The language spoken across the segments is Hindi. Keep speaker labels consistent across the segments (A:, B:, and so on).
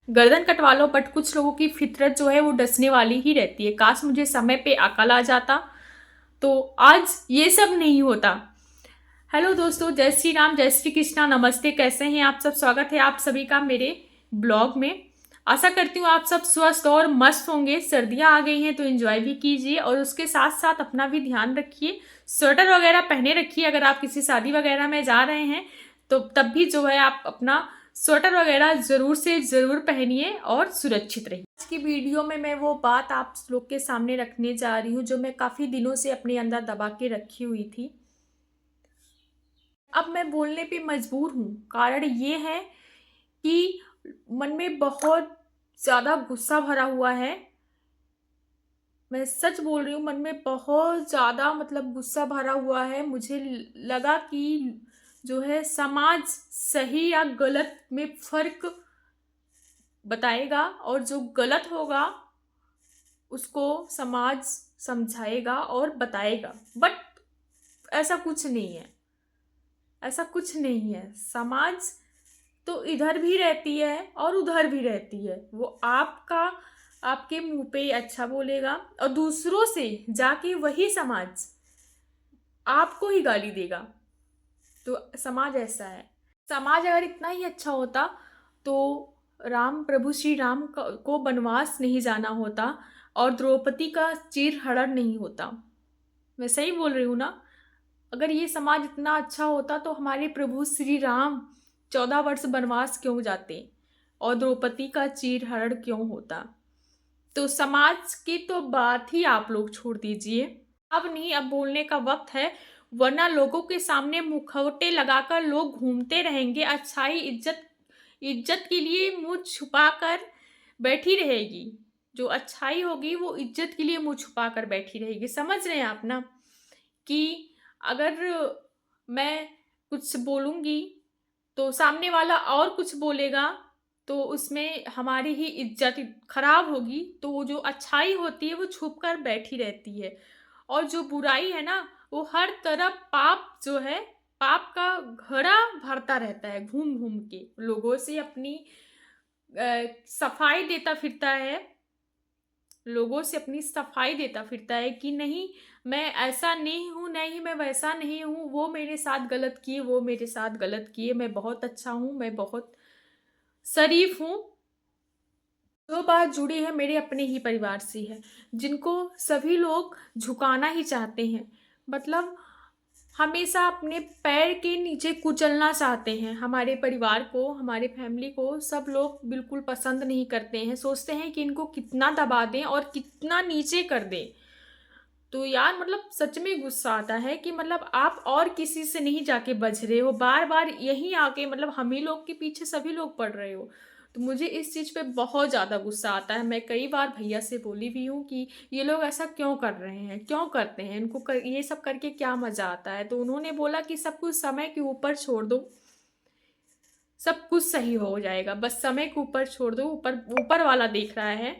A: गर्दन कटवा लो, बट कुछ लोगों की फितरत जो है वो डसने वाली ही रहती है। काश मुझे समय पे अकल आ जाता, तो आज ये सब नहीं होता। हेलो दोस्तों, जय श्री राम, जय श्री कृष्णा, नमस्ते। कैसे हैं आप सब? स्वागत है आप सभी का मेरे ब्लॉग में। आशा करती हूँ आप सब स्वस्थ और मस्त होंगे। सर्दियाँ आ गई हैं तो एंजॉय भी कीजिए और उसके साथ साथ अपना भी ध्यान रखिए। स्वेटर वगैरह पहने रखिए। अगर आप किसी शादी वगैरह में जा रहे हैं तो तब भी जो है आप अपना स्वेटर वगैरह ज़रूर से ज़रूर पहनिए और सुरक्षित रहिए। आज की वीडियो में मैं वो बात आप लोग के सामने रखने जा रही हूँ जो मैं काफ़ी दिनों से अपने अंदर दबा के रखी हुई थी। अब मैं बोलने पे मजबूर हूँ। कारण ये है कि मन में बहुत ज़्यादा गुस्सा भरा हुआ है। मैं सच बोल रही हूँ, मन में बहुत ज़्यादा मतलब गुस्सा भरा हुआ है। मुझे लगा कि जो है समाज सही या गलत में फ़र्क बताएगा और जो गलत होगा उसको समाज समझाएगा और बताएगा। बट ऐसा कुछ नहीं है। ऐसा कुछ नहीं है। समाज तो इधर भी रहती है और उधर भी रहती है। वो आपके मुंह पे अच्छा बोलेगा और दूसरों से जाके वही समाज आपको ही गाली देगा। तो समाज ऐसा है। समाज अगर इतना ही अच्छा होता तो राम प्रभु श्री राम को वनवास नहीं जाना होता और द्रौपदी का चीर हरण नहीं होता। मैं सही बोल रही हूँ ना? अगर ये समाज इतना अच्छा होता तो हमारे प्रभु श्री राम 14 वर्ष वनवास क्यों जाते और द्रौपदी का चीर हरण क्यों होता? तो समाज की तो बात ही आप लोग छोड़ दीजिए। अब नहीं, अब बोलने का वक्त है। वरना लोगों के सामने मुखौटे लगाकर लोग घूमते रहेंगे। अच्छाई इज्जत इज्जत के लिए मुंह छुपाकर बैठी रहेगी। जो अच्छाई होगी वो इज्जत के लिए मुंह छुपाकर बैठी रहेगी। समझ रहे हैं आप ना? कि अगर मैं कुछ बोलूँगी तो सामने वाला और कुछ बोलेगा तो उसमें हमारी ही इज्जत खराब होगी। तो वो जो अच्छाई होती है वो छुप कर बैठी रहती है और जो बुराई है ना वो हर तरफ पाप जो है, पाप का घड़ा भरता रहता है। घूम घूम के लोगों से अपनी सफाई देता फिरता है। लोगों से अपनी सफाई देता फिरता है कि नहीं, मैं ऐसा नहीं हूँ, नहीं मैं वैसा नहीं हूँ, वो मेरे साथ गलत किए, वो मेरे साथ गलत किए, मैं बहुत अच्छा हूँ, मैं बहुत शरीफ हूँ। जो बात जुड़ी है मेरे अपने ही परिवार से है, जिनको सभी लोग झुकाना ही चाहते हैं। मतलब हमेशा अपने पैर के नीचे कुचलना चाहते हैं। हमारे परिवार को, हमारे फैमिली को सब लोग बिल्कुल पसंद नहीं करते हैं। सोचते हैं कि इनको कितना दबा दें और कितना नीचे कर दें। तो यार मतलब सच में गुस्सा आता है कि मतलब आप और किसी से नहीं जाके बज रहे हो, बार बार यहीं आके मतलब हम ही लोग के पीछे सभी लोग पड़ रहे हो। तो मुझे इस चीज़ पे बहुत ज़्यादा गुस्सा आता है। मैं कई बार भैया से बोली भी हूँ कि ये लोग ऐसा क्यों कर रहे हैं, क्यों करते हैं, ये सब करके क्या मज़ा आता है? तो उन्होंने बोला कि सब कुछ समय के ऊपर छोड़ दो, सब कुछ सही हो जाएगा। बस समय के ऊपर छोड़ दो, ऊपर ऊपर वाला देख रहा है।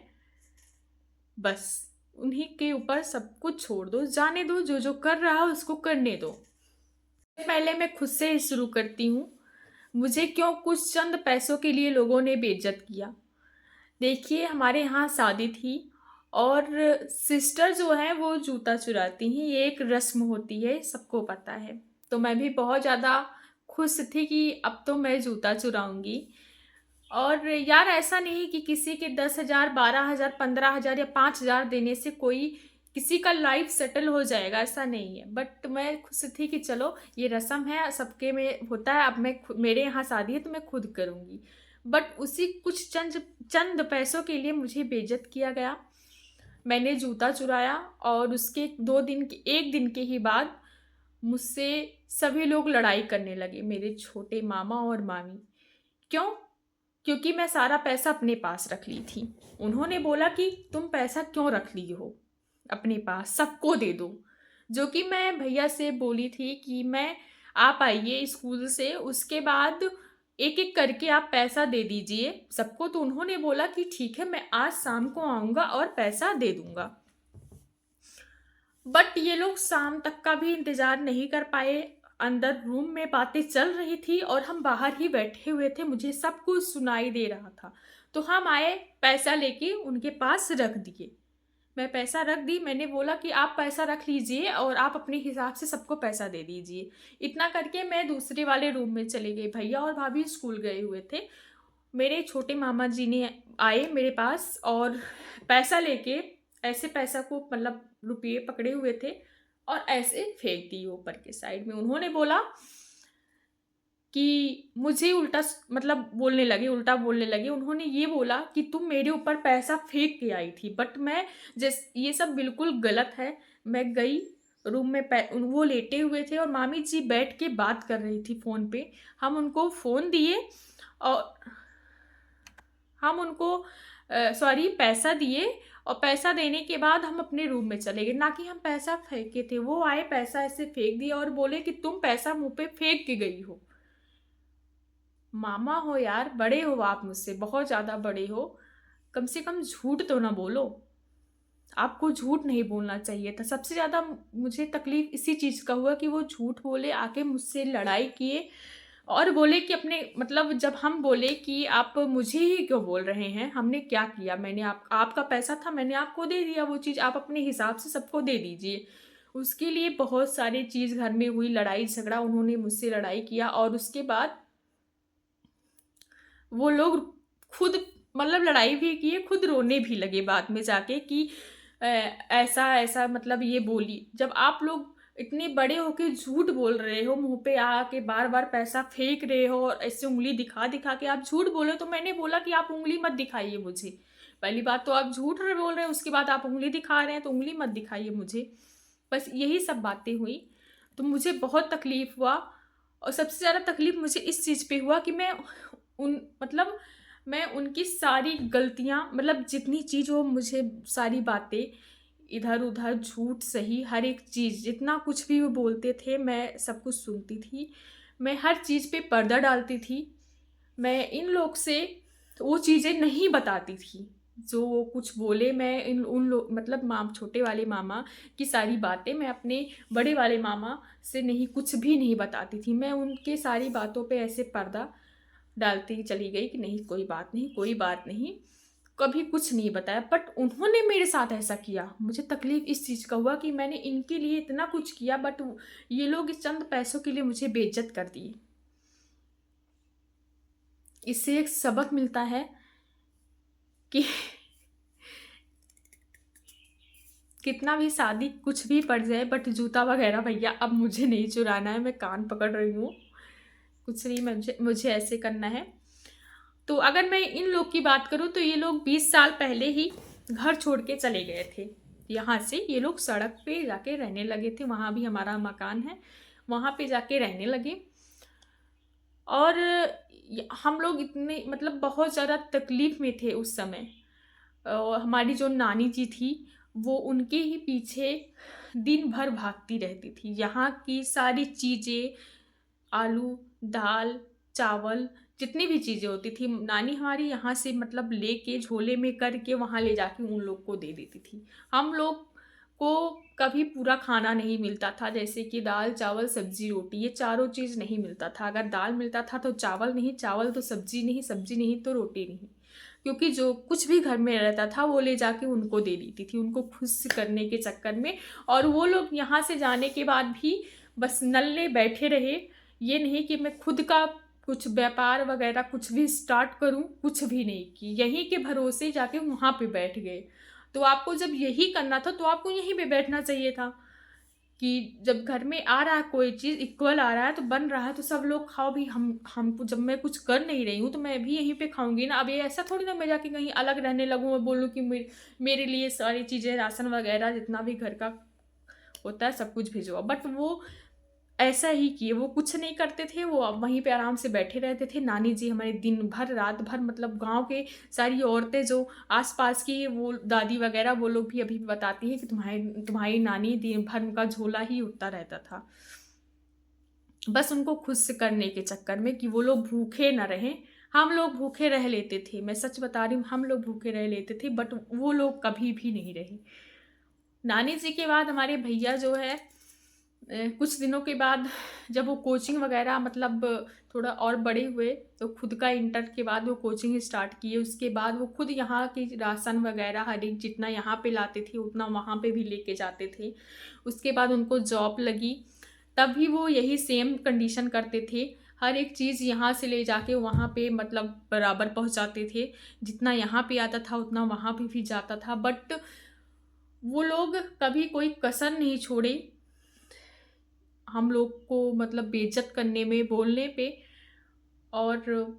A: बस उन्हीं के ऊपर सब कुछ छोड़ दो, जाने दो, जो जो कर रहा है उसको करने दो। पहले मैं खुद से ही शुरू करती हूँ। मुझे क्यों कुछ चंद पैसों के लिए लोगों ने बेइज्जत किया? देखिए, हमारे यहाँ शादी थी और सिस्टर जो है वो जूता चुराती हैं। ये एक रस्म होती है, सबको पता है। तो मैं भी बहुत ज़्यादा खुश थी कि अब तो मैं जूता चुराऊंगी। और यार ऐसा नहीं कि किसी के 10,000, 12,000, 15,000 या 5,000 देने से कोई किसी का लाइफ सेटल हो जाएगा, ऐसा नहीं है। बट मैं खुश थी कि चलो ये रस्म है, सबके में होता है, अब मेरे यहाँ शादी है तो मैं खुद करूँगी। बट उसी कुछ चंद चंद पैसों के लिए मुझे बेइज्जत किया गया। मैंने जूता चुराया और उसके 1 दिन के ही बाद मुझसे सभी लोग लड़ाई करने लगे, मेरे छोटे मामा और मामी। क्यों? क्योंकि मैं सारा पैसा अपने पास रख ली थी। उन्होंने बोला कि तुम पैसा क्यों रख ली हो अपने पास, सबको दे दो। जो कि मैं भैया से बोली थी कि मैं, आप आइए स्कूल से, उसके बाद एक एक करके आप पैसा दे दीजिए सबको। तो उन्होंने बोला कि ठीक है, मैं आज शाम को आऊँगा और पैसा दे दूँगा। बट ये लोग शाम तक का भी इंतज़ार नहीं कर पाए। अंदर रूम में बातें चल रही थी और हम बाहर ही बैठे हुए थे। मुझे सब कुछ सुनाई दे रहा था। तो हम आए, पैसा लेके उनके पास रख दिए। मैं पैसा रख दी, मैंने बोला कि आप पैसा रख लीजिए और आप अपने हिसाब से सबको पैसा दे दीजिए। इतना करके मैं दूसरे वाले रूम में चली गई। भैया और भाभी स्कूल गए हुए थे। मेरे छोटे मामा जी ने आए मेरे पास और पैसा लेके, ऐसे पैसा को मतलब रुपये पकड़े हुए थे और ऐसे फेंक दिए ऊपर के साइड में। उन्होंने बोला कि मुझे उल्टा मतलब बोलने लगे, उल्टा बोलने लगे। उन्होंने ये बोला कि तुम मेरे ऊपर पैसा फेंक के आई थी। बट मैं जिस ये सब बिल्कुल गलत है। मैं गई रूम में, वो लेटे हुए थे और मामी जी बैठ के बात कर रही थी फ़ोन पे। हम उनको फ़ोन दिए और हम उनको सॉरी पैसा दिए और पैसा देने के बाद हम अपने रूम में चले गए, ना कि हम पैसा फेंके थे। वो आए, पैसा ऐसे फेंक दिया और बोले कि तुम पैसा मुँह पे फेंक के गई हो। मामा हो यार, बड़े हो आप मुझसे, बहुत ज़्यादा बड़े हो, कम से कम झूठ तो ना बोलो। आपको झूठ नहीं बोलना चाहिए था। सबसे ज़्यादा मुझे तकलीफ़ इसी चीज़ का हुआ कि वो झूठ बोले, आके मुझसे लड़ाई किए और बोले कि अपने मतलब जब हम बोले कि आप मुझे ही क्यों बोल रहे हैं? हमने क्या किया? मैंने आपका पैसा था, मैंने आपको दे दिया वो चीज़, आप अपने हिसाब से सबको दे दीजिए। उसके लिए बहुत सारी चीज़ घर में हुई, लड़ाई-झगड़ा, उन्होंने मुझसे लड़ाई किया और उसके बाद वो लोग खुद मतलब लड़ाई भी किए, खुद रोने भी लगे बाद में जाके कि ऐसा-ऐसा मतलब ये बोली। जब आप लोग इतने बड़े हो के झूठ बोल रहे हो, मुँह पे आके बार-बार पैसा फेंक रहे हो और ऐसे उँगली दिखा-दिखा के आप झूठ बोले, तो मैंने बोला कि आप उँगली मत दिखाइए मुझे। पहली बात तो आप झूठ बोल रहे हैं, उसके बाद आप उँगली दिखा रहे हैं, तो उँगली मत दिखाइए मुझे। बस यही सब बातें हुई, तो मुझे बहुत तकलीफ़ हुआ और सबसे ज़्यादा तकलीफ़ मुझे इस चीज़ पे हुआ कि उन मतलब मैं उनकी सारी गलतियाँ मतलब जितनी चीज़ वो मुझे सारी बातें इधर-उधर झूठ सही हर एक चीज़ जितना कुछ भी वो बोलते थे मैं सब कुछ सुनती थी। मैं हर चीज़ पे पर्दा डालती थी। मैं इन लोग से वो चीज़ें नहीं बताती थी। जो वो कुछ बोले मैं इन उन लोग मतलब छोटे वाले मामा की सारी बातें मैं अपने बड़े वाले मामा से नहीं कुछ भी नहीं बताती थी। मैं उनके सारी बातों पे ऐसे पर्दा डालती चली गई कि नहीं कोई बात नहीं, कोई बात नहीं, कभी कुछ नहीं बताया। बट उन्होंने मेरे साथ ऐसा किया। मुझे तकलीफ़ इस चीज़ का हुआ कि मैंने इनके लिए इतना कुछ किया बट ये लोग इस चंद पैसों के लिए मुझे बेइज़्ज़त कर दिए। इससे एक सबक मिलता है कि कितना भी शादी कुछ भी पड़ जाए बट जूता वग़ैरह भैया अब मुझे नहीं चुराना है, मैं कान पकड़ रही हूँ। कुछ नहीं मुझे मुझे ऐसे करना है। तो अगर मैं इन लोग की बात करूँ तो ये लोग 20 साल पहले ही घर छोड़ के चले गए थे। यहाँ से ये लोग सड़क पे जाके रहने लगे थे, वहाँ भी हमारा मकान है, वहाँ पे जाके रहने लगे। और हम लोग इतने मतलब बहुत ज़्यादा तकलीफ़ में थे उस समय। हमारी जो नानी जी थी, वो उनके ही पीछे दिन भर भागती रहती थी। यहाँ की सारी चीज़ें आलू, दाल, चावल जितनी भी चीज़ें होती थी, नानी हमारी यहाँ से मतलब लेके झोले में करके वहाँ ले जाके उन लोग को दे देती थी। हम लोग को कभी पूरा खाना नहीं मिलता था, जैसे कि दाल, चावल, सब्ज़ी, रोटी, ये चारों चीज़ नहीं मिलता था। अगर दाल मिलता था तो चावल नहीं, चावल तो सब्ज़ी नहीं, सब्ज़ी नहीं तो रोटी नहीं। क्योंकि जो कुछ भी घर में रहता था वो ले जाके उनको दे देती थी, उनको खुश करने के चक्कर में। और वो लोग यहाँ से जाने के बाद भी बस नल्ले बैठे रहे। ये नहीं कि मैं खुद का कुछ व्यापार वगैरह कुछ भी स्टार्ट करूँ, कुछ भी नहीं की। यहीं के भरोसे जाके वहाँ पे बैठ गए। तो आपको जब यही करना था तो आपको यहीं पे बैठना चाहिए था कि जब घर में आ रहा है कोई चीज़ इक्वल आ रहा है तो बन रहा है तो सब लोग खाओ भी। हमको जब मैं कुछ कर नहीं रही हूँ तो मैं भी यहीं पे खाऊँगी ना। अब ये ऐसा थोड़ी ना मैं जाके कहीं अलग रहने लगूँ और बोलूँ कि मेरे लिए सारी चीज़ें राशन वगैरह जितना भी घर का होता है सब कुछ भिजवाओ। बट वो ऐसा ही किए, वो कुछ नहीं करते थे, वो अब वहीं पे आराम से बैठे रहते थे। नानी जी हमारे दिन भर, रात भर मतलब गाँव के सारी औरतें जो आस-पास की वो दादी वगैरह वो लोग भी अभी भी बताती हैं कि तुम्हारी नानी दिन भर उनका झोला ही उठता रहता था। बस उनको खुश करने के चक्कर में कि वो लोग भूखे ना रहें। हम लोग भूखे रह लेते थे, मैं सच बता रही हूँ हम लोग भूखे रह लेते थे बट वो लोग कभी भी नहीं रहे। नानी जी के बाद हमारे भैया जो है कुछ दिनों के बाद जब वो कोचिंग वगैरह मतलब थोड़ा और बड़े हुए, तो खुद का इंटर के बाद वो कोचिंग स्टार्ट किए। उसके बाद वो खुद यहाँ की राशन वगैरह हर एक जितना यहाँ पे लाते थे उतना वहाँ पे भी लेके जाते थे। उसके बाद उनको जॉब लगी, तब भी वो यही सेम कंडीशन करते थे। हर एक चीज़ यहाँ से ले जाके वहाँ पे मतलब बराबर पहुँचाते थे। जितना यहाँ पे आता था उतना वहाँ पे भी जाता था, बट वो लोग कभी कोई कसर नहीं छोड़े हम लोग को मतलब बेइज्जत करने में, बोलने पे। और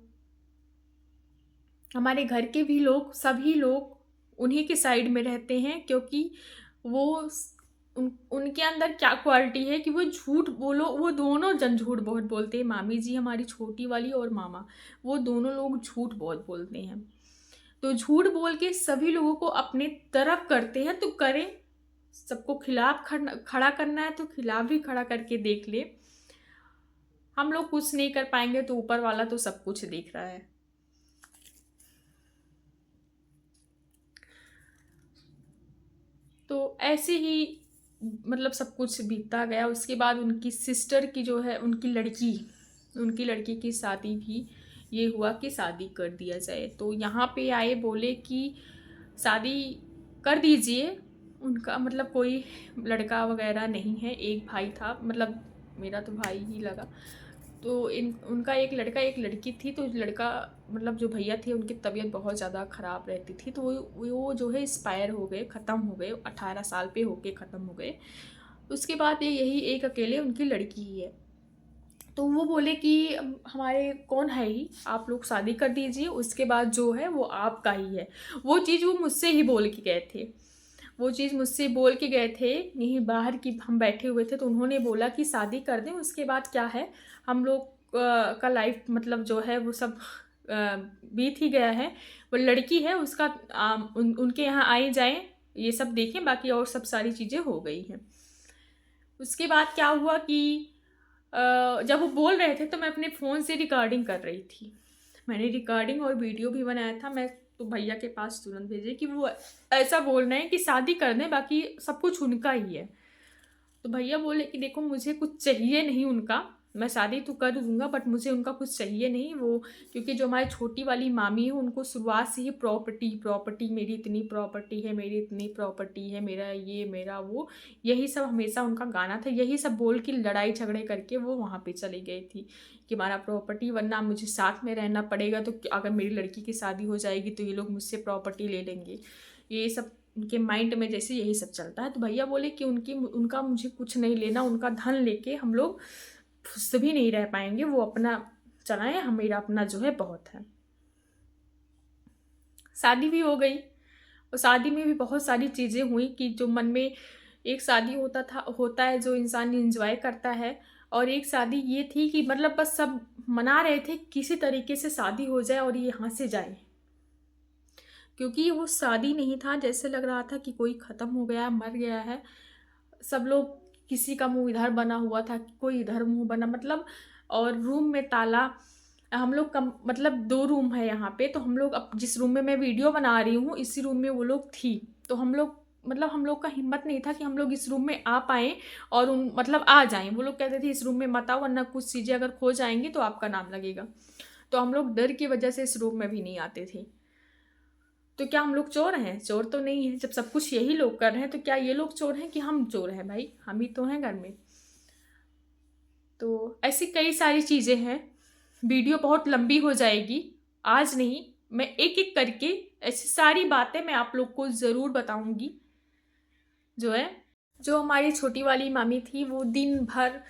A: हमारे घर के भी लोग, सभी लोग उन्हीं के साइड में रहते हैं, क्योंकि वो उनके अंदर क्या क्वालिटी है कि वो झूठ बोलो, वो दोनों जन झूठ बहुत बोलते हैं। मामी जी हमारी छोटी वाली और मामा, वो दोनों लोग झूठ बहुत बोलते हैं। तो झूठ बोल के सभी लोगों को अपने तरफ करते हैं, तो करें। सबको खिलाफ खड़ा करना है तो खिलाफ भी खड़ा करके देख ले। हम लोग कुछ नहीं कर पाएंगे तो ऊपर वाला तो सब कुछ देख रहा है। तो ऐसे ही मतलब सब कुछ बीतता गया। उसके बाद उनकी सिस्टर की जो है, उनकी लड़की की शादी भी ये हुआ कि शादी कर दिया जाए। तो यहाँ पे आए, बोले कि शादी कर दीजिए। उनका मतलब कोई लड़का वगैरह नहीं है, एक भाई था, मतलब मेरा तो भाई ही लगा। तो उनका एक लड़का एक लड़की थी। तो लड़का मतलब जो भैया थे उनकी तबीयत बहुत ज़्यादा ख़राब रहती थी, तो वो जो है एक्सपायर हो गए, ख़त्म हो गए, 18 साल पे होके ख़त्म हो गए। उसके बाद यही एक अकेले उनकी लड़की ही है। तो वो बोले कि हमारे कौन है ही, आप लोग शादी कर दीजिए, उसके बाद जो है वो आपका ही है। वो चीज़ वो मुझसे ही बोल के गए थे। वो चीज़ मुझसे बोल के गए थे, यहीं बाहर की हम बैठे हुए थे, तो उन्होंने बोला कि शादी कर दें, उसके बाद क्या है हम लोग का लाइफ मतलब जो है वो सब बीत ही गया है। वो लड़की है उसका उनके यहाँ आए जाएं, ये सब देखें, बाकी और सब सारी चीज़ें हो गई हैं। उसके बाद क्या हुआ कि जब वो बोल रहे थे तो मैं अपने फ़ोन से रिकॉर्डिंग कर रही थी। मैंने रिकॉर्डिंग और वीडियो भी बनाया था। मैं तो भैया के पास तुरंत भेजे कि वो ऐसा बोल रहे हैं कि शादी कर दें, बाकी सब कुछ उनका ही है। तो भैया बोले कि देखो मुझे कुछ चाहिए नहीं उनका, मैं शादी तो कर दूंगा बट मुझे उनका कुछ चाहिए नहीं। वो क्योंकि जो हमारी छोटी वाली मामी है उनको शुरुआत से ही प्रॉपर्टी प्रॉपर्टी, मेरी इतनी प्रॉपर्टी है, मेरी इतनी प्रॉपर्टी है, मेरा ये मेरा वो, यही सब हमेशा उनका गाना था। यही सब बोल के लड़ाई झगड़े करके वो वहाँ पे चली गई थी कि हमारा प्रॉपर्टी, वरना मुझे साथ में रहना पड़ेगा, तो अगर मेरी लड़की की शादी हो जाएगी तो ये लोग मुझसे प्रॉपर्टी ले लेंगे। ये सब उनके माइंड में जैसे यही सब चलता है। तो भैया बोले कि उनका मुझे कुछ नहीं लेना, उनका धन लेके हम लोग खुश भी नहीं रह पाएंगे, वो अपना चलाएं, हम मेरा अपना जो है बहुत है। शादी भी हो गई, और शादी में भी बहुत सारी चीज़ें हुई कि जो मन में, एक शादी होता है जो इंसान इंजॉय करता है, और एक शादी ये थी कि मतलब बस सब मना रहे थे किसी तरीके से शादी हो जाए और ये यहाँ से जाए। क्योंकि वो शादी नहीं था, जैसे लग रहा था कि कोई ख़त्म हो गया है, मर गया है। सब लोग, किसी का मुंह इधर बना हुआ था, कोई इधर मुंह बना, मतलब। और रूम में ताला, हम लोग कम मतलब 2 रूम है यहाँ पे, तो हम लोग अब जिस रूम में मैं वीडियो बना रही हूँ इसी रूम में वो लोग थी। तो हम लोग मतलब हम लोग का हिम्मत नहीं था कि हम लोग इस रूम में आ पाएँ और उन मतलब आ जाएँ। वो लोग कहते थे इस रूम में मत आओ, वरना कुछ चीज़ें अगर खो जाएंगी तो आपका नाम लगेगा। तो हम लोग डर की वजह से इस रूम में भी नहीं आते थे। तो क्या हम लोग चोर हैं? चोर तो नहीं है। जब सब कुछ यही लोग कर रहे हैं तो क्या ये लोग चोर हैं कि हम चोर हैं? भाई हम ही तो हैं घर में। तो ऐसी कई सारी चीज़ें हैं। वीडियो बहुत लंबी हो जाएगी, आज नहीं, मैं एक एक करके ऐसी सारी बातें मैं आप लोग को ज़रूर बताऊंगी। जो है, जो हमारी छोटी वाली मामी थी वो दिन भर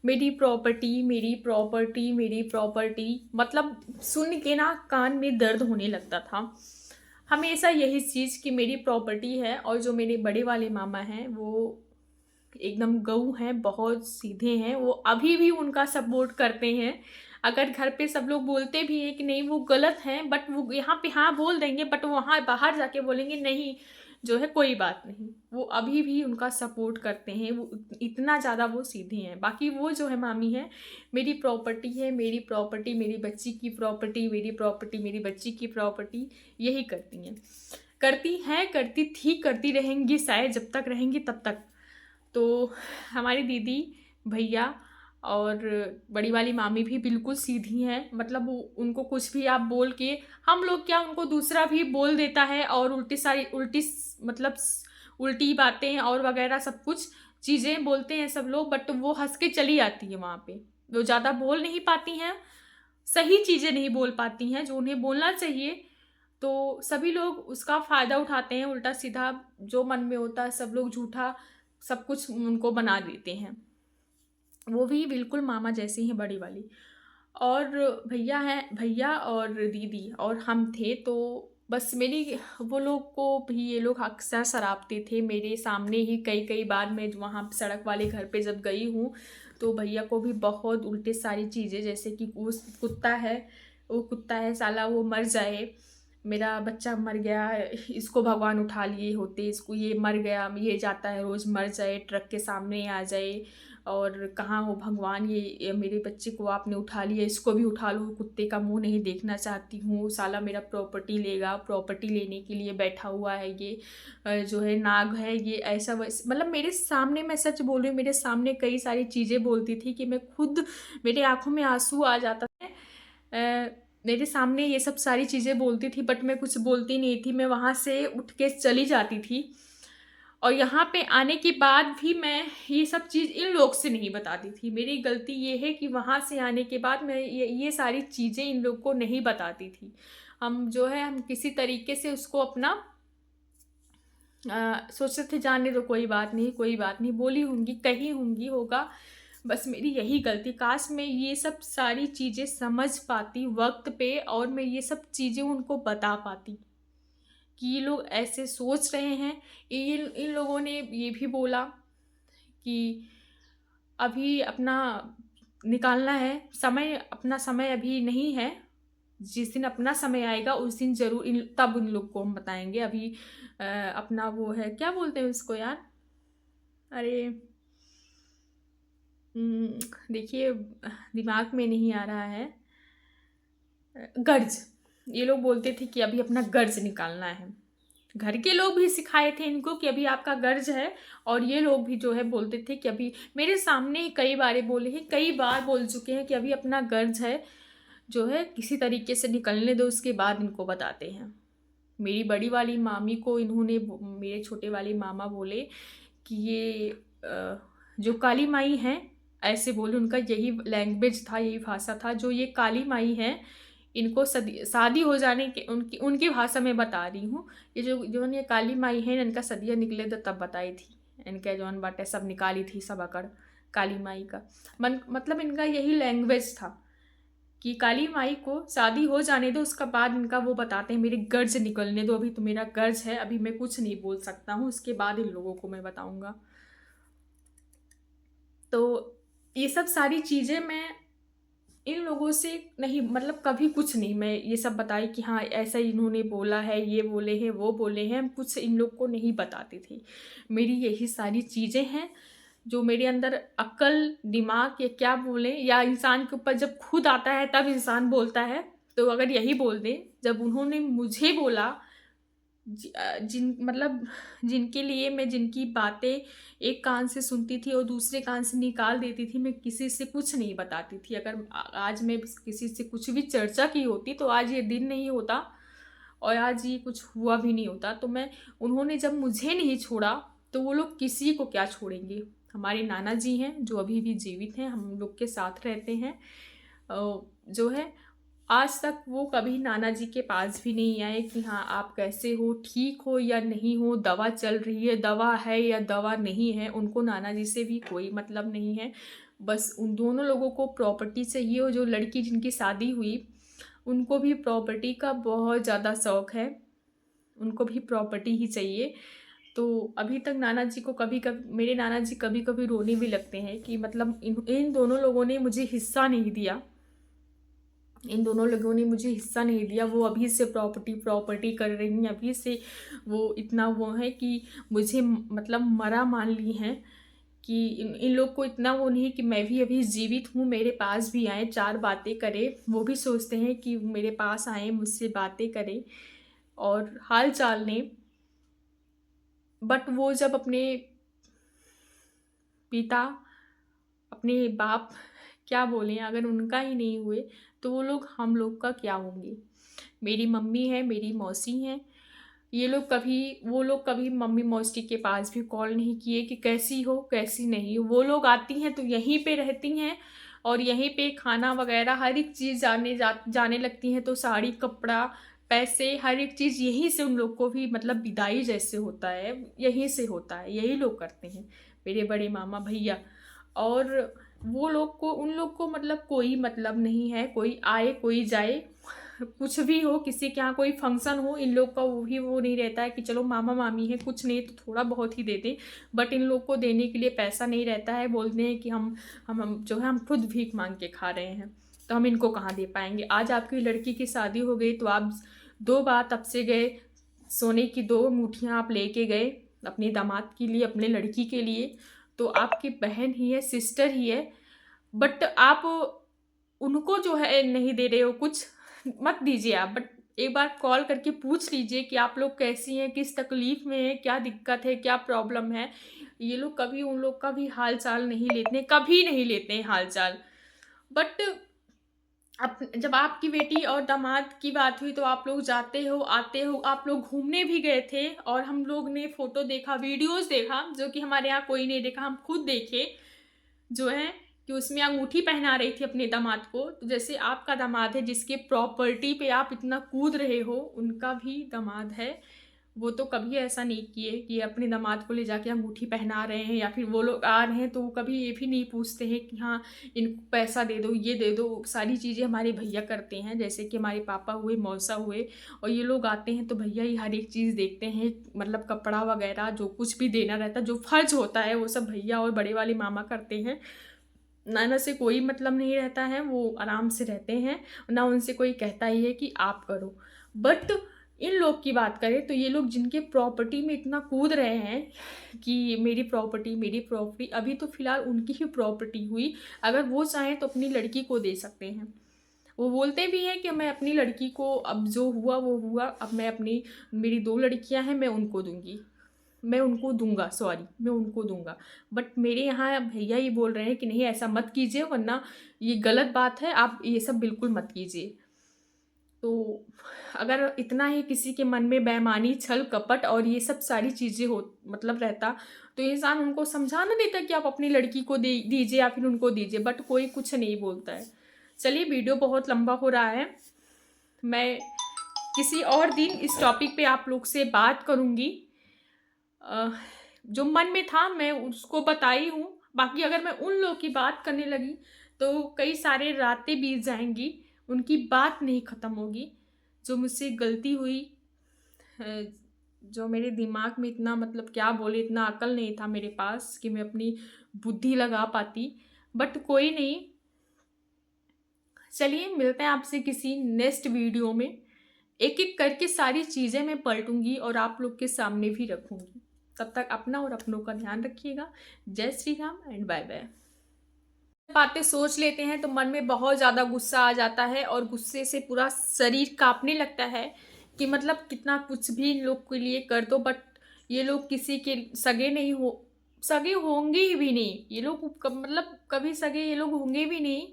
A: मेरी प्रॉपर्टी, मेरी प्रॉपर्टी, मेरी प्रॉपर्टी, मतलब सुन के ना कान में दर्द होने लगता था हमेशा यही चीज़ कि मेरी प्रॉपर्टी है। और जो मेरे बड़े वाले मामा हैं वो एकदम गऊ हैं, बहुत सीधे हैं, वो अभी भी उनका सपोर्ट करते हैं। अगर घर पे सब लोग बोलते भी हैं कि नहीं वो गलत हैं, बट वो यहाँ पे हाँ बोल देंगे, बट वहाँ बाहर जाके बोलेंगे नहीं, जो है कोई बात नहीं। वो अभी भी उनका सपोर्ट करते हैं, वो इतना ज़्यादा वो सीधे हैं। बाकी वो जो है मामी है, मेरी प्रॉपर्टी है, मेरी प्रॉपर्टी, मेरी बच्ची की प्रॉपर्टी, मेरी प्रॉपर्टी, मेरी बच्ची की प्रॉपर्टी, यही करती हैं, करती हैं, करती थी, करती रहेंगी शायद, जब तक रहेंगी तब तक। तो हमारी दीदी भैया और बड़ी वाली मामी भी बिल्कुल सीधी हैं। मतलब उनको कुछ भी आप बोल के, हम लोग क्या, उनको दूसरा भी बोल देता है और मतलब उल्टी बातें और वगैरह सब कुछ चीज़ें बोलते हैं सब लोग, बट वो हंस के चली आती है वहाँ पे। वो ज़्यादा बोल नहीं पाती हैं, सही चीज़ें नहीं बोल पाती हैं जो उन्हें बोलना चाहिए। तो सभी लोग उसका फ़ायदा उठाते हैं, उल्टा सीधा जो मन में होता है सब लोग झूठा सब कुछ उनको बना देते हैं। वो भी बिल्कुल मामा जैसी हैं बड़ी वाली। और भैया और दीदी और हम थे, तो बस मेरी वो लोग को भी ये लोग अक्सर सरापते थे मेरे सामने ही। कई बार मैं वहाँ सड़क वाले घर पे जब गई हूँ, तो भैया को भी बहुत उल्टे सारी चीज़ें, जैसे कि वो कुत्ता है साला, वो मर जाए, मेरा बच्चा मर गया, इसको भगवान उठा लिए होते, इसको ये मर गया, ये जाता है रोज़, मर जाए, ट्रक के सामने आ जाए, और कहाँ हो भगवान, ये मेरे बच्चे को आपने उठा लिया, इसको भी उठा लो, कुत्ते का मुंह नहीं देखना चाहती हूँ, साला मेरा प्रॉपर्टी लेगा, प्रॉपर्टी लेने के लिए बैठा हुआ है ये, जो है नाग है ये, ऐसा वैसा। मतलब मेरे सामने, मैं सच बोल रही हूँ, मेरे सामने कई सारी चीज़ें बोलती थी कि मैं खुद, मेरे आंखों में आंसू आ जाता था। मेरे सामने ये सब सारी चीज़ें बोलती थी, बट मैं कुछ बोलती नहीं थी, मैं वहाँ से उठ के चली जाती थी। और यहाँ पे आने के बाद भी मैं ये सब चीज़ इन लोग से नहीं बताती थी। मेरी गलती ये है कि वहाँ से आने के बाद मैं ये सारी चीज़ें इन लोग को नहीं बताती थी। हम किसी तरीके से उसको अपना सोचते थे, जाने दो, कोई बात नहीं, कोई बात नहीं, बोली होंगी, कही होंगी, होगा। बस मेरी यही गलती, काश मैं ये सब सारी चीज़ें समझ पाती वक़्त पे, और मैं ये सब चीज़ें उनको बता पाती कि ये लोग ऐसे सोच रहे हैं। इन इन लोगों ने ये भी बोला कि अभी अपना निकालना है समय, अपना समय अभी नहीं है, जिस दिन अपना समय आएगा उस दिन ज़रूर तब उन लोग को हम बताएँगे। अभी अपना वो है, क्या बोलते हैं उसको यार? अरे देखिए, दिमाग में नहीं आ रहा है। गर्ज। ये लोग बोलते थे कि अभी अपना गर्ज निकालना है। घर के लोग भी सिखाए थे इनको कि अभी आपका गर्ज है, और ये लोग भी जो है बोलते थे कि अभी, मेरे सामने ही कई बार बोले हैं, कई बार बोल चुके हैं कि अभी अपना गर्ज है, जो है किसी तरीके से निकलने दो, उसके बाद इनको बताते हैं। मेरी बड़ी वाली मामी को मेरे छोटे वाले मामा बोले कि ये जो काली माई हैं, ऐसे बोले, उनका यही लैंग्वेज था, यही भाषा था, जो ये काली माई हैं, इनको शादी हो जाने के, उनकी उनकी भाषा में बता रही हूँ, ये जो ये काली माई है, इनका सदिया निकले तो तब बताई थी, इनके जौन बाटे सब निकाली थी सब अकड़ काली माई का। मतलब इनका यही लैंग्वेज था कि काली माई को शादी हो जाने दो, उसका बाद इनका वो बताते हैं, मेरे गर्ज निकलने दो, अभी तो मेरा गर्ज है, अभी मैं कुछ नहीं बोल सकता हूँ, उसके बाद इन लोगों को मैं बताऊँगा। तो ये सब सारी चीज़ें मैं इन लोगों से नहीं, मतलब कभी कुछ नहीं मैं ये सब बताई कि हाँ ऐसा इन्होंने बोला है, ये बोले हैं, वो बोले हैं, कुछ इन लोग को नहीं बताती थी। मेरी यही सारी चीज़ें हैं जो मेरे अंदर अक्ल, दिमाग, या क्या बोलें, या इंसान के ऊपर जब खुद आता है तब इंसान बोलता है। तो अगर यही बोल दें, जब उन्होंने मुझे बोला, जिनके लिए मैं, जिनकी बातें एक कान से सुनती थी और दूसरे कान से निकाल देती थी, मैं किसी से कुछ नहीं बताती थी। अगर आज मैं किसी से कुछ भी चर्चा की होती तो आज ये दिन नहीं होता, और आज ये कुछ हुआ भी नहीं होता। तो उन्होंने जब मुझे नहीं छोड़ा, तो वो लोग किसी को क्या छोड़ेंगे। हमारे नाना जी हैं जो अभी भी जीवित हैं, हम लोग के साथ रहते हैं। जो है, आज तक वो कभी नाना जी के पास भी नहीं आए कि हाँ आप कैसे हो, ठीक हो या नहीं हो, दवा चल रही है, दवा है या दवा नहीं है, उनको नाना जी से भी कोई मतलब नहीं है। बस उन दोनों लोगों को प्रॉपर्टी चाहिए, और जो लड़की जिनकी शादी हुई उनको भी प्रॉपर्टी का बहुत ज़्यादा शौक़ है, उनको भी प्रॉपर्टी ही चाहिए। तो अभी तक नाना जी को मेरे नाना जी कभी कभी रोने भी लगते हैं कि मतलब इन दोनों लोगों ने मुझे हिस्सा नहीं दिया, इन दोनों लोगों ने मुझे हिस्सा नहीं दिया। वो अभी से प्रॉपर्टी कर रही हैं, अभी से वो इतना वो है कि मुझे मतलब मरा मान ली हैं, कि इन लोग को इतना वो नहीं है कि मैं भी अभी जीवित हूँ, मेरे पास भी आए, चार बातें करें। वो भी सोचते हैं कि मेरे पास आए, मुझसे बातें करें और हाल चाल लें। बट वो जब अपने पिता, अपने बाप क्या बोलें, अगर उनका ही नहीं हुए तो हम लोग का क्या होंगे। मेरी मम्मी है, मेरी मौसी हैं, वो लोग कभी मम्मी मौसी के पास भी कॉल नहीं किए कि कैसी हो कैसी नहीं हो। वो लोग आती हैं तो यहीं पे रहती हैं और यहीं पे खाना वगैरह हर एक चीज़ जाने लगती हैं, तो साड़ी कपड़ा पैसे हर एक चीज़ यहीं से उन लोग को भी मतलब विदाई जैसे होता है, यहीं से होता है, यही लोग करते हैं मेरे बड़े मामा भैया। और उन लोग को मतलब कोई मतलब नहीं है, कोई आए कोई जाए, कुछ भी हो, किसी के यहाँ कोई फंक्शन हो, इन लोग का वो नहीं रहता है कि चलो मामा मामी है, कुछ नहीं तो थोड़ा बहुत ही दे दें। बट इन लोग को देने के लिए पैसा नहीं रहता है, बोलते हैं कि हम जो है हम खुद भीख मांग के खा रहे हैं, तो हम इनको कहाँ दे पाएंगे। आज आपकी लड़की की शादी हो गई तो आप 2 बार तब से गए, सोने की 2 मुठियाँ आप लेके गए अपने दामाद के लिए, अपने लड़की के लिए, तो आपकी बहन ही है, सिस्टर ही है, बट आप उनको जो है नहीं दे रहे हो कुछ। मत दीजिए आप, बट एक बार कॉल करके पूछ लीजिए कि आप लोग कैसी हैं, किस तकलीफ में हैं, क्या दिक्कत है, क्या प्रॉब्लम है। ये लोग कभी उन लोग का भी हाल चाल नहीं लेते हैं, कभी नहीं लेते हैं हाल चाल। बट जब आपकी बेटी और दामाद की बात हुई तो आप लोग जाते हो आते हो, आप लोग घूमने भी गए थे और हम लोग ने फोटो देखा, वीडियोस देखा, जो कि हमारे यहाँ कोई नहीं देखा, हम खुद देखे जो है कि उसमें अंगूठी पहना रही थी अपने दामाद को। तो जैसे आपका दामाद है जिसके प्रॉपर्टी पे आप इतना कूद रहे हो, उनका भी दामाद है, वो तो कभी ऐसा नहीं किए कि अपने दामाद को ले जाके अंगूठी पहना रहे हैं, या फिर वो लोग आ रहे हैं तो वो कभी ये भी नहीं पूछते हैं कि हाँ इनको पैसा दे दो, ये दे दो। सारी चीज़ें हमारे भैया करते हैं, जैसे कि हमारे पापा हुए, मौसा हुए, और ये लोग आते हैं तो भैया ही हर एक चीज़ देखते हैं, मतलब कपड़ा वगैरह जो कुछ भी देना रहता है, जो फर्ज होता है वो सब भैया और बड़े वाले मामा करते हैं। नाना से कोई मतलब नहीं रहता है, वो आराम से रहते हैं, ना उनसे कोई कहता ही है कि आप करो। बट इन लोग की बात करें तो ये लोग जिनके प्रॉपर्टी में इतना कूद रहे हैं कि मेरी प्रॉपर्टी मेरी प्रॉपर्टी, अभी तो फिलहाल उनकी ही प्रॉपर्टी हुई, अगर वो चाहें तो अपनी लड़की को दे सकते हैं। वो बोलते भी हैं कि मैं अपनी लड़की को, अब जो हुआ वो हुआ, अब मैं अपनी, मेरी 2 लड़कियां हैं, मैं उनको दूंगी, मैं उनको दूंगा, सॉरी मैं उनको दूंगा। बट मेरे यहाँ भैया ये बोल रहे हैं कि नहीं ऐसा मत कीजिए, वरना ये गलत बात है, आप ये सब बिल्कुल मत कीजिए। तो अगर इतना ही किसी के मन में बेईमानी, छल कपट और ये सब सारी चीज़ें हो मतलब रहता, तो इंसान उनको समझा ना देता कि आप अपनी लड़की को दे दीजिए या फिर उनको दीजिए, बट कोई कुछ नहीं बोलता है। चलिए, वीडियो बहुत लंबा हो रहा है, मैं किसी और दिन इस टॉपिक पे आप लोग से बात करूँगी। जो मन में था मैं उसको बताई हूँ, बाकी अगर मैं उन लोग की बात करने लगी तो कई सारे रातें बीत जाएंगी, उनकी बात नहीं ख़त्म होगी। जो मुझसे गलती हुई, अ, जो मेरे दिमाग में इतना मतलब क्या बोले, इतना अकल नहीं था मेरे पास कि मैं अपनी बुद्धि लगा पाती, बट कोई नहीं। चलिए, मिलते हैं आपसे किसी नेक्स्ट वीडियो में। एक एक करके सारी चीज़ें मैं पलटूंगी और आप लोग के सामने भी रखूंगी। तब तक अपना और अपनों का ध्यान रखिएगा। जय Shri Ram and bye bye. बातें सोच लेते हैं तो मन में बहुत ज़्यादा गुस्सा आ जाता है और गुस्से से पूरा शरीर कांपने लगता है कि मतलब कितना कुछ भी इन लोग के लिए कर दो, बट ये लोग किसी के सगे नहीं हो, सगे होंगे ही भी नहीं ये लोग, मतलब कभी सगे ये लोग होंगे भी नहीं,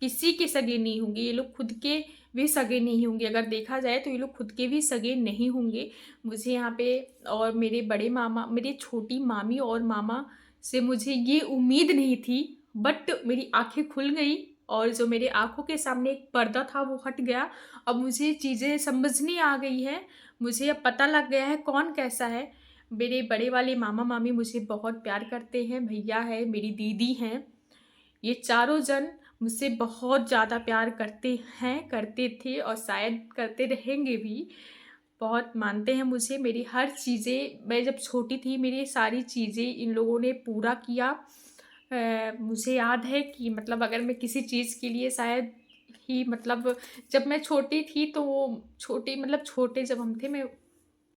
A: किसी के सगे नहीं होंगे ये लोग, खुद के भी सगे नहीं होंगे। अगर देखा जाए तो ये लोग खुद के भी सगे नहीं होंगे। मुझे यहाँ पे और मेरे बड़े मामा, मेरी छोटी मामी और मामा से मुझे ये उम्मीद नहीं थी, बट मेरी आंखें खुल गई और जो मेरे आंखों के सामने एक पर्दा था वो हट गया। अब मुझे चीज़ें समझनी आ गई है, मुझे अब पता लग गया है कौन कैसा है। मेरे बड़े वाले मामा मामी मुझे बहुत प्यार करते हैं, भैया है, मेरी दीदी हैं, ये चारों जन मुझसे बहुत ज़्यादा प्यार करते हैं, करते थे और शायद करते रहेंगे भी। बहुत मानते हैं मुझे, मेरी हर चीज़ें, मैं जब छोटी थी मेरी सारी चीज़ें इन लोगों ने पूरा किया। मुझे याद है कि मतलब अगर मैं किसी चीज़ के लिए शायद ही मतलब, जब मैं छोटी थी तो वो छोटे मतलब छोटे जब हम थे,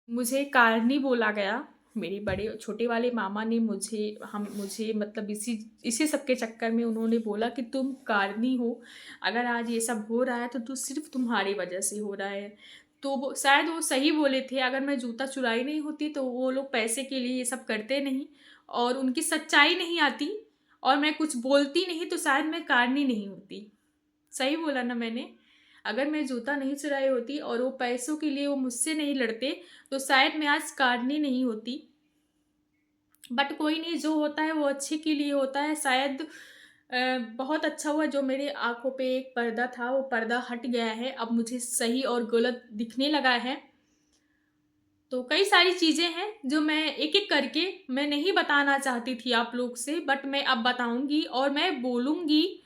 A: मुझे कारनी बोला गया। मेरे बड़े छोटे वाले मामा ने मुझे मतलब इसी इसी सब के चक्कर में उन्होंने बोला कि तुम कारनी हो, अगर आज ये सब हो रहा है तो सिर्फ तुम्हारी वजह से हो रहा है। तो वो शायद वो सही बोले थे, अगर मैं जूता चुराई नहीं होती तो वो लोग पैसे के लिए ये सब करते नहीं और उनकी सच्चाई नहीं आती। और मैं कुछ बोलती नहीं तो शायद मैं कारणी नहीं होती। सही बोला ना मैंने? अगर मैं जूता नहीं चुराई होती और वो पैसों के लिए वो मुझसे नहीं लड़ते, तो शायद मैं आज कारणी नहीं होती। बट कोई नहीं, जो होता है वो अच्छे के लिए होता है। शायद बहुत अच्छा हुआ जो मेरे आँखों पे एक पर्दा था, वो पर्दा हट गया है। अब मुझे सही और गलत दिखने लगा है। तो कई सारी चीज़ें हैं जो मैं एक-एक करके मैं नहीं बताना चाहती थी आप लोग से, बट मैं अब बताऊँगी और मैं बोलूँगी।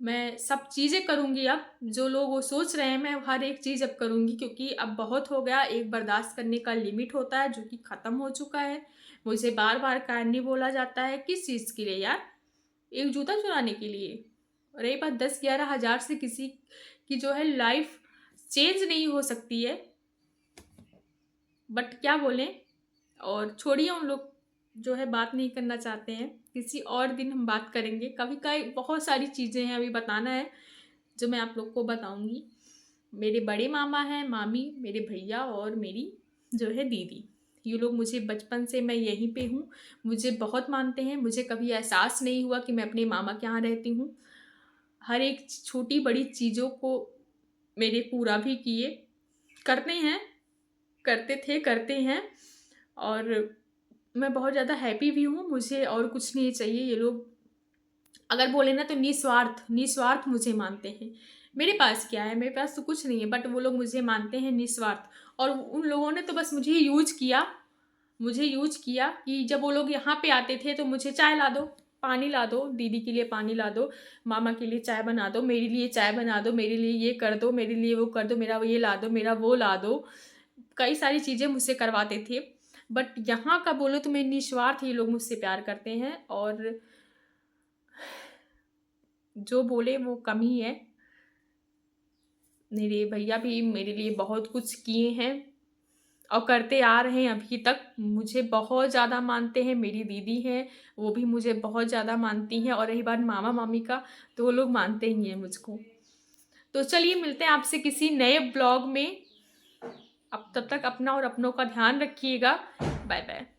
A: मैं सब चीज़ें करूँगी अब, जो लोग वो सोच रहे हैं मैं हर एक चीज़ अब करूँगी, क्योंकि अब बहुत हो गया। एक बर्दाश्त करने का लिमिट होता है जो कि ख़त्म हो चुका है। मुझे बार-बार कारणी बोला जाता है, किस चीज़ के लिए यार? एक जूता चुराने के लिए। रही बात 10-11 हज़ार से किसी की जो है लाइफ़ चेंज नहीं हो सकती है। बट क्या बोलें? और छोड़िए, उन लोग जो है बात नहीं करना चाहते हैं। किसी और दिन हम बात करेंगे। कभी कई बहुत सारी चीज़ें हैं अभी बताना है, जो मैं आप लोग को बताऊँगी। मेरे बड़े मामा हैं, मामी, मेरे भैया और मेरी जो है दीदी। ये लोग मुझे बचपन से मैं यहीं पे हूँ, मुझे बहुत मानते हैं। मुझे कभी एहसास नहीं हुआ कि मैं अपने मामा के यहाँ रहती हूँ। हर एक छोटी-बड़ी चीज़ों को मेरे पूरा भी किए, करते हैं, करते थे, करते हैं। और मैं बहुत ज़्यादा हैप्पी भी हूँ। मुझे और कुछ नहीं चाहिए। ये लोग अगर बोले ना तो निस्वार्थ निस्वार्थ मुझे मानते हैं। मेरे पास क्या है? मेरे पास तो कुछ नहीं है, बट वो लोग मुझे मानते हैं निस्वार्थ। और उन लोगों ने तो बस मुझे यूज़ किया कि जब वो लोग यहाँ पे आते थे तो मुझे चाय ला दो, पानी ला दो, दीदी के लिए पानी ला दो, मामा के लिए चाय बना दो, मेरे लिए चाय बना दो, मेरे लिए ये कर दो, मेरे लिए वो कर दो, मेरा ये ला दो, मेरा वो ला दो। कई सारी चीज़ें मुझसे करवाते थे। बट यहाँ का बोलो तो मैं निस्वार्थ ये लोग मुझसे प्यार करते हैं, और जो बोले वो कम ही है। मेरे भैया भी मेरे लिए बहुत कुछ किए हैं और करते आ रहे हैं अभी तक। मुझे बहुत ज़्यादा मानते हैं। मेरी दीदी हैं, वो भी मुझे बहुत ज़्यादा मानती हैं। और रही बात मामा-मामी का, तो वो लोग मानते ही हैं मुझको। तो चलिए, मिलते हैं आपसे किसी नए ब्लॉग में। अब तब तक अपना और अपनों का ध्यान रखिएगा। Bye bye.